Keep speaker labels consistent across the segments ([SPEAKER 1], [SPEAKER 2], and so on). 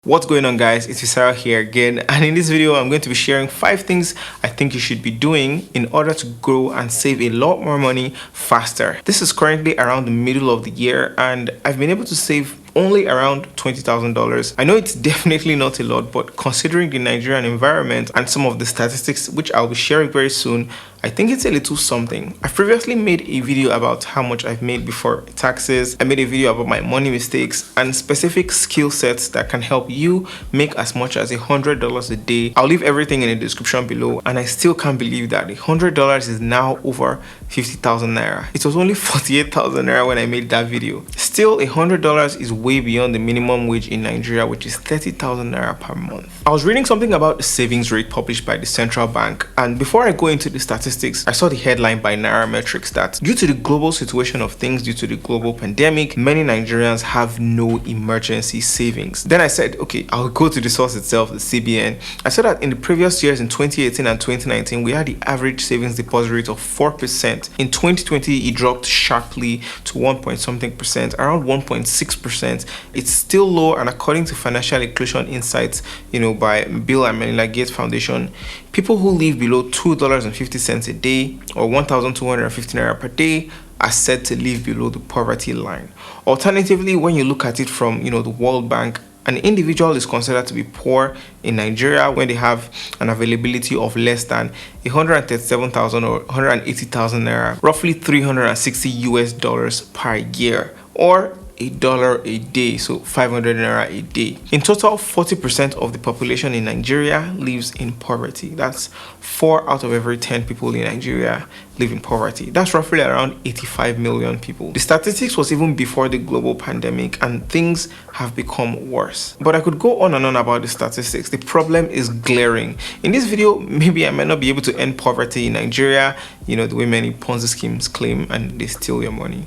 [SPEAKER 1] What's going on, guys? It's Fisayo here again, and in this video I'm going to be sharing 5 things I think you should be doing in order to grow and save a lot more money faster. This is currently around the middle of the year and I've been able to save only around $20,000. I know it's definitely not a lot, but considering the Nigerian environment and some of the statistics which I'll be sharing very soon, I think it's a little something. I've previously made a video about how much I've made before taxes. I made a video about my money mistakes and specific skill sets that can help you make as much as $100 a day. I'll leave everything in the description below, and I still can't believe that $100 is now over 50,000 Naira. It was only 48,000 Naira when I made that video. Still, $100 is way beyond the minimum wage in Nigeria, which is 30,000 Naira per month. I was reading something about the savings rate published by the central bank, and before I go into the statistics, I saw the headline by Naira metrics that due to the global situation of things, due to the global pandemic, many Nigerians have no emergency savings. Then I said, okay, I'll go to the source itself, the CBN. I said that in the previous years, in 2018 and 2019, we had the average savings deposit rate of 4%. In 2020, it dropped sharply to 1 point something percent, around 1.6%. It's still low, and according to Financial Inclusion Insights, by Bill and Melinda Gates Foundation, people who live below $2.50 a day or 1,250 Naira per day are said to live below the poverty line. Alternatively, when you look at it from the World Bank, an individual is considered to be poor in Nigeria when they have an availability of less than 137,000 or 180,000 Naira, roughly $360 per year, or $1 a day, so 500 Naira a day. In total, 40% of the population in Nigeria lives in poverty. That's 4 out of every 10 people in Nigeria live in poverty. That's roughly around 85 million people. The statistics was even before the global pandemic, and things have become worse. But I could go on and on about the statistics. The problem is glaring. In this video, maybe I might not be able to end poverty in Nigeria, the way many Ponzi schemes claim and they steal your money.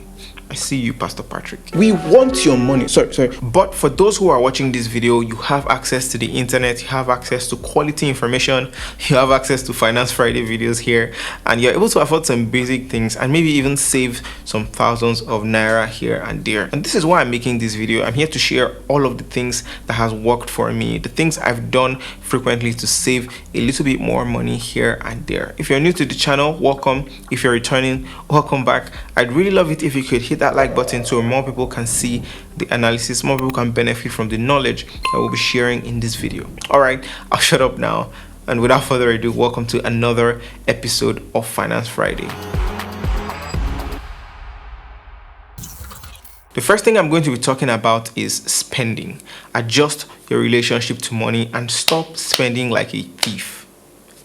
[SPEAKER 1] I see you, Pastor Patrick. We want your money. Sorry. But for those who are watching this video, you have access to the internet, you have access to quality information, you have access to Finance Friday videos here, and you're able to afford some basic things and maybe even save some thousands of Naira here and there. And this is why I'm making this video. I'm here to share all of the things that has worked for me, the things I've done frequently to save a little bit more money here and there. If you're new to the channel, welcome. If you're returning, welcome back. I'd really love it if you could hit that like button so more people can see the analysis, more people can benefit from the knowledge that we'll be sharing in this video. All right, I'll shut up now, and without further ado, welcome to another episode of Finance Friday. The first thing I'm going to be talking about is spending. Adjust your relationship to money and stop spending like a thief.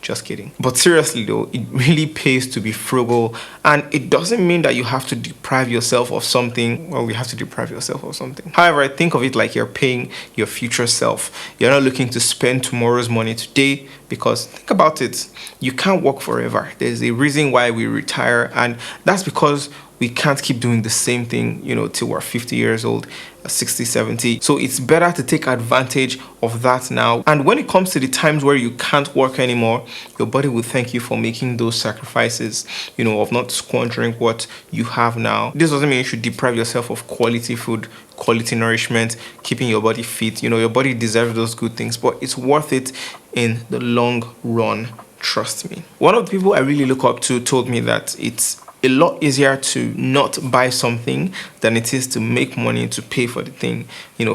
[SPEAKER 1] Just kidding. But seriously though, it really pays to be frugal, and it doesn't mean that you have to deprive yourself of something. Well, you have to deprive yourself of something. However, I think of it like you're paying your future self. You're not looking to spend tomorrow's money today, because think about it, you can't work forever. There's a reason why we retire, and that's because we can't keep doing the same thing, till we're 50 years old, 60, 70. So it's better to take advantage of that now. And when it comes to the times where you can't work anymore, your body will thank you for making those sacrifices, of not squandering what you have now. This doesn't mean you should deprive yourself of quality food, quality nourishment, keeping your body fit. Your body deserves those good things, but it's worth it in the long run. Trust me. One of the people I really look up to told me that it's a lot easier to not buy something than it is to make money to pay for the thing.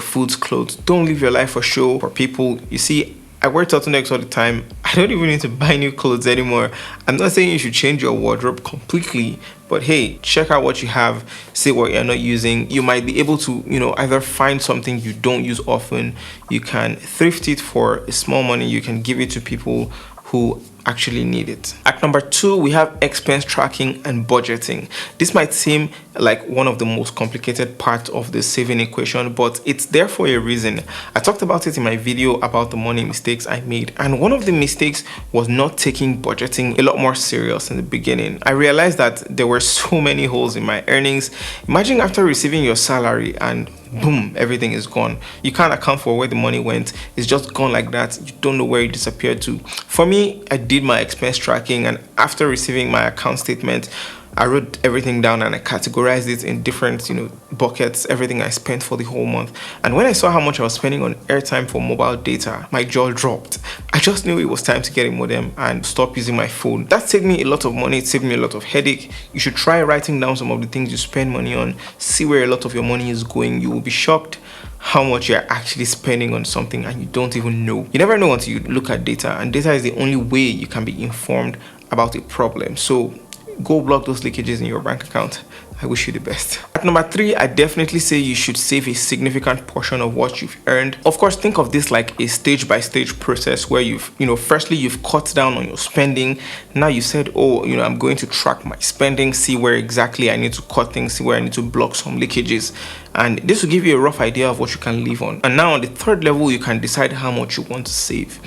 [SPEAKER 1] Foods, clothes. Don't live your life for show, for people. You see, I wear turtlenecks all the time. I don't even need to buy new clothes anymore. I'm not saying you should change your wardrobe completely, but hey, check out what you have, see what you're not using. You might be able to, either find something you don't use often. You can thrift it for a small money. You can give it to people who actually need it. At number 2, we have expense tracking and budgeting. This might seem like one of the most complicated parts of the saving equation, but it's there for a reason. I talked about it in my video about the money mistakes I made, and one of the mistakes was not taking budgeting a lot more serious in the beginning. I realized that there were so many holes in my earnings. Imagine after receiving your salary and boom, everything is gone. You can't account for where the money went. It's just gone like that. You don't know where it disappeared to. For me, I did my expense tracking, and after receiving my account statement, I wrote everything down and I categorized it in different, buckets, everything I spent for the whole month. And when I saw how much I was spending on airtime for mobile data, my jaw dropped. I just knew it was time to get a modem and stop using my phone. That saved me a lot of money, it saved me a lot of headache. You should try writing down some of the things you spend money on, see where a lot of your money is going. You will be shocked how much you're actually spending on something and you don't even know. You never know until you look at data, and data is the only way you can be informed about a problem. So go block those leakages in your bank account. I wish you the best. At number 3, I definitely say you should save a significant portion of what you've earned. Of course, think of this like a stage-by-stage process where firstly you've cut down on your spending. Now you said, oh, I'm going to track my spending, see where exactly I need to cut things, see where I need to block some leakages. And this will give you a rough idea of what you can live on. And now on the 3rd level, you can decide how much you want to save.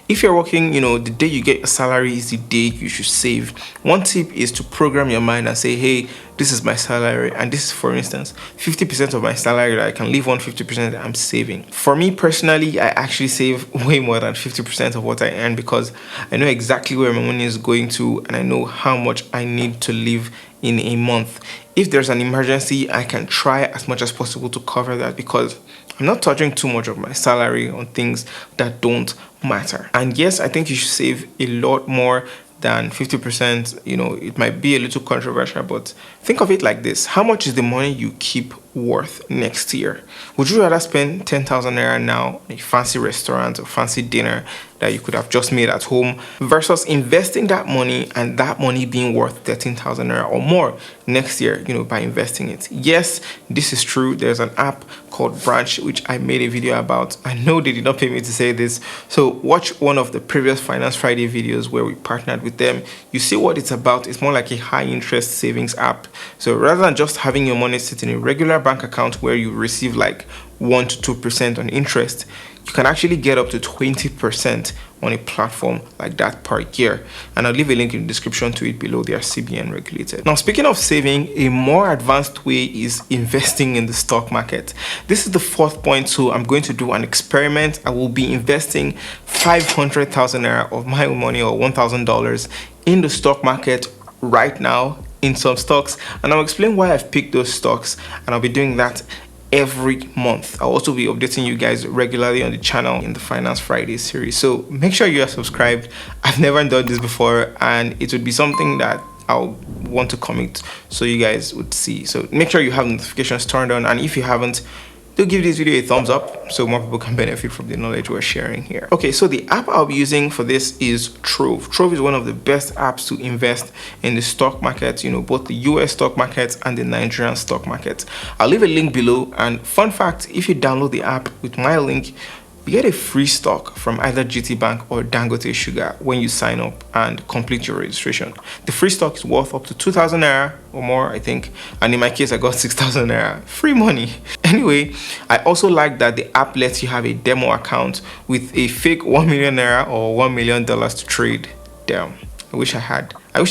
[SPEAKER 1] If you're working, the day you get your salary is the day you should save. One tip is to program your mind and say, hey, this is my salary, and this is, for instance, 50% of my salary that I can live on, 50% that I'm saving. For me personally, I actually save way more than 50% of what I earn because I know exactly where my money is going to, and I know how much I need to live in a month. If there's an emergency, I can try as much as possible to cover that because I'm not touching too much of my salary on things that don't matter. And yes, I think you should save a lot more than 50%. It might be a little controversial, but think of it like this. How much is the money you keep worth next year? Would you rather spend 10,000 naira now in a fancy restaurant or fancy dinner that you could have just made at home versus investing that money and that money being worth 13,000 naira or more next year, by investing it? Yes, this is true. There's an app called Branch, which I made a video about. I know they did not pay me to say this. So watch one of the previous Finance Friday videos where we partnered with them. You see what it's about. It's more like a high interest savings app. So rather than just having your money sit in a regular bank account where you receive like 1 to 2% on interest, you can actually get up to 20% on a platform like that per year. And I'll leave a link in the description to it below. They are CBN regulated. Now, speaking of saving, a more advanced way is investing in the stock market. This is the 4th point, so I'm going to do an experiment. I will be investing 500,000 naira of my own money, or $1,000, in the stock market right now in some stocks, and I'll explain why I've picked those stocks, and I'll be doing that every month. I'll also be updating you guys regularly on the channel in the Finance Friday series, so make sure you are subscribed. I've never done this before, and it would be something that I'll want to commit so you guys would see. So make sure you have notifications turned on, and if you haven't, do give this video a thumbs up so more people can benefit from the knowledge we're sharing here. Okay, so the app I'll be using for this is Trove. Trove is one of the best apps to invest in the stock market, both the US stock market and the Nigerian stock market. I'll leave a link below, and fun fact, if you download the app with my link, you get a free stock from either GT Bank or Dangote Sugar when you sign up and complete your registration. The free stock is worth up to 2,000 naira or more, I think. And in my case, I got 6,000 naira. Free money. Anyway, I also like that the app lets you have a demo account with a fake 1 million naira or $1 million to trade. Damn. I wish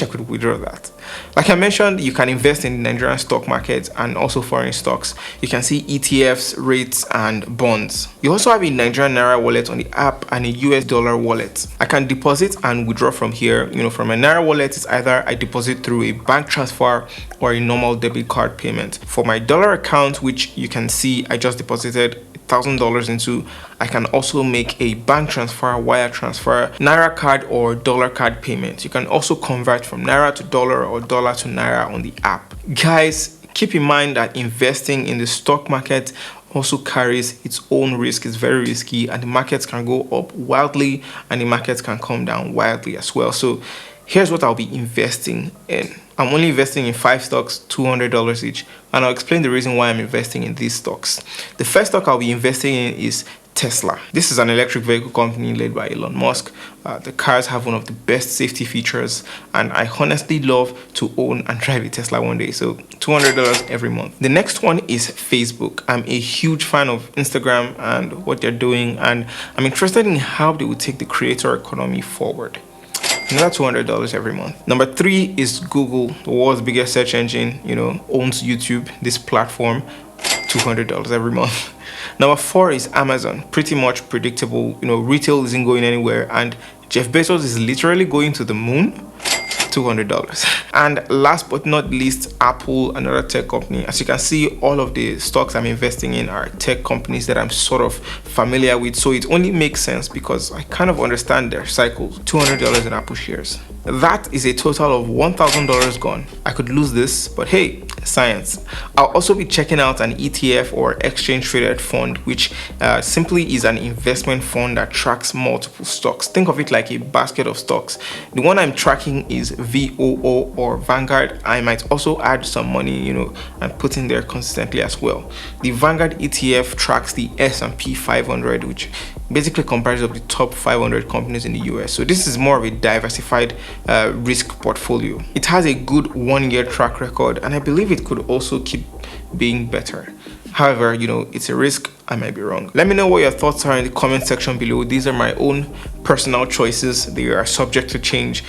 [SPEAKER 1] I could withdraw that. Like I mentioned, you can invest in the Nigerian stock market and also foreign stocks. You can see ETFs, rates, and bonds. You also have a Nigerian Naira wallet on the app and a US dollar wallet. I can deposit and withdraw from here. From a Naira wallet, it's either I deposit through a bank transfer or a normal debit card payment. For my dollar account, which you can see I just deposited $1,000 into, I can also make a bank transfer, wire transfer, Naira card, or dollar card payment. You can also convert from Naira to dollar or dollar to Naira on the app. Guys, keep in mind that investing in the stock market also carries its own risk. It's very risky, and the markets can go up wildly and the markets can come down wildly as well. So here's what I'll be investing in. I'm only investing in 5 stocks, $200 each, and I'll explain the reason why I'm investing in these stocks. The first stock I'll be investing in is Tesla. This is an electric vehicle company led by Elon Musk. The cars have one of the best safety features, and I honestly love to own and drive a Tesla one day. So $200 every month. The next one is Facebook. I'm a huge fan of Instagram and what they're doing, and I'm interested in how they will take the creator economy forward. Another $200 every month. Number 3 is Google, the world's biggest search engine, owns YouTube, this platform, $200 every month. Number 4 is Amazon, pretty much predictable. Retail isn't going anywhere, and Jeff Bezos is literally going to the moon. $200. And last but not least, Apple, another tech company. As you can see, all of the stocks I'm investing in are tech companies that I'm sort of familiar with, so it only makes sense because I kind of understand their cycles. $200 in Apple shares. That is a total of $1,000 gone. I could lose this, but hey, science. I'll also be checking out an ETF or exchange traded fund, which simply is an investment fund that tracks multiple stocks. Think of it like a basket of stocks. The one I'm tracking is VOO or Vanguard. I might also add some money, and put in there consistently as well. The Vanguard ETF tracks the S&P 500, which basically comprises of the top 500 companies in the US. So this is more of a diversified risk portfolio. It has a good 1-year track record, and I believe it could also keep being better. However, it's a risk. I might be wrong. Let me know what your thoughts are in the comment section below. These are my own personal choices. They are subject to change.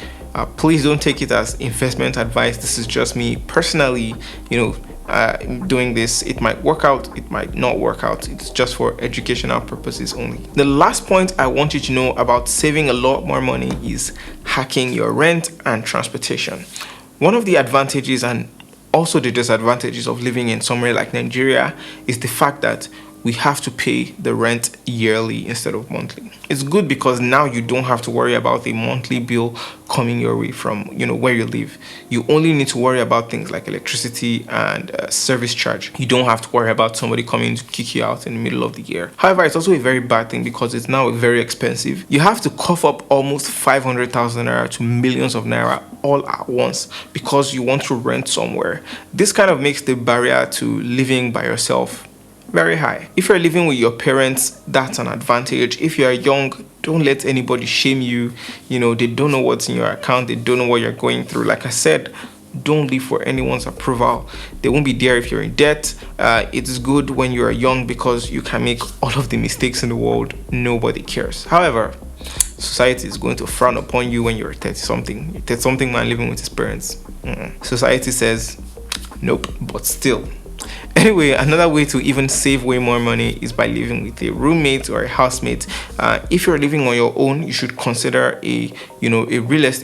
[SPEAKER 1] Please don't take it as investment advice. This is just me personally, doing this. It might work out, it might not work out. It's just for educational purposes only. The last point I want you to know about saving a lot more money is hacking your rent and transportation. One of the advantages and also the disadvantages of living in somewhere like Nigeria is the fact that we have to pay the rent yearly instead of monthly. It's good because now you don't have to worry about a monthly bill coming your way from where you live. You only need to worry about things like electricity and service charge. You don't have to worry about somebody coming to kick you out in the middle of the year. However, it's also a very bad thing because it's now very expensive. You have to cough up almost 500,000 naira to millions of naira all at once because you want to rent somewhere. This kind of makes the barrier to living by yourself very high. If you're living with your parents, that's an advantage. If you're young, don't let anybody shame you. They don't know what's in your account. They don't know what you're going through. Like I said, don't live for anyone's approval. They won't be there if you're in debt. It is good when you're young because you can make all of the mistakes in the world. Nobody cares. However, society is going to frown upon you when you're 30-something. You're 30-something man living with his parents. Society says, nope, but still. Anyway, another way to even save way more money is by living with a roommate or a housemate. If you're living on your own, you should consider a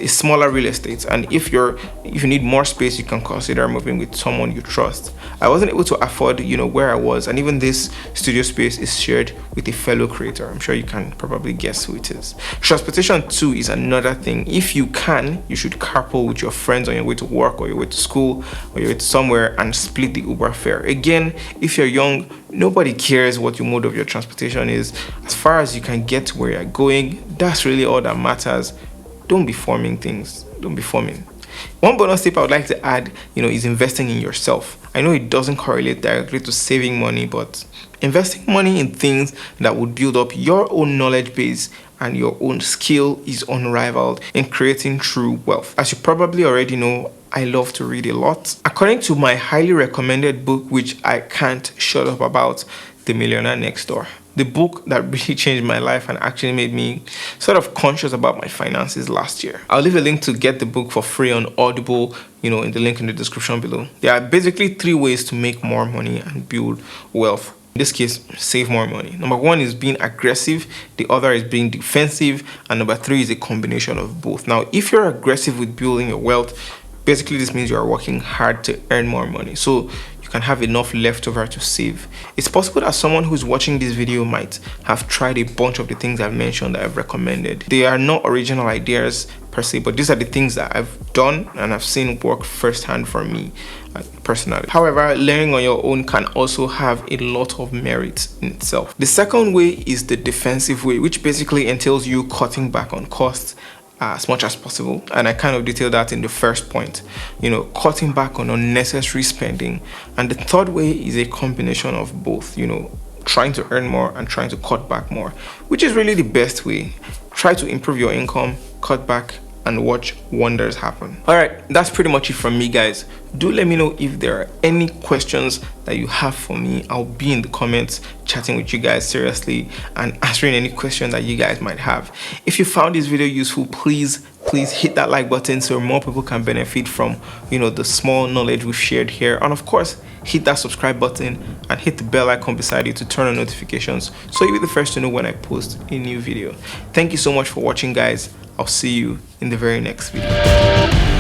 [SPEAKER 1] smaller real estate. And if you need more space, you can consider moving with someone you trust. I wasn't able to afford, where I was, and even this studio space is shared with a fellow creator. I'm sure you can probably guess who it is. Transportation too is another thing. If you can, you should carpool with your friends on your way to work or your way to school or your way to somewhere and split the Uber fare. Again, if you're young, nobody cares what your mode of your transportation is. As far as you can get to where you're going, that's really all that matters. Don't be forming things. Don't be forming. One bonus tip I would like to add, is investing in yourself. I know it doesn't correlate directly to saving money, but investing money in things that would build up your own knowledge base and your own skill is unrivaled in creating true wealth. As you probably already know, I love to read a lot. According to my highly recommended book, which I can't shut up about, The Millionaire Next Door, the book that really changed my life and actually made me sort of conscious about my finances last year. I'll leave a link to get the book for free on Audible, in the link in the description below. There are basically 3 ways to make more money and build wealth. In this case, save more money. Number 1 is being aggressive, the other is being defensive, and number 3 is a combination of both. Now, if you're aggressive with building your wealth, basically this means you are working hard to earn more money, so you can have enough left over to save. It's possible that someone who's watching this video might have tried a bunch of the things I've mentioned that I've recommended. They are not original ideas per se, but these are the things that I've done and I've seen work firsthand for me personally. However, learning on your own can also have a lot of merit in itself. The second way is the defensive way, which basically entails you cutting back on costs as much as possible, and I kind of detailed that in the first point, cutting back on unnecessary spending. And the third way is a combination of both, trying to earn more and trying to cut back more, which is really the best way. Try to improve your income, cut back, and watch wonders happen. All right, that's pretty much it from me, guys. Do let me know if there are any questions that you have for me. I'll be in the comments chatting with you guys seriously and answering any questions that you guys might have. If you found this video useful, please hit that like button so more people can benefit from the small knowledge we've shared here. And of course, hit that subscribe button and hit the bell icon beside it to turn on notifications so you'll be the first to know when I post a new video. Thank you so much for watching, guys. I'll see you in the very next video.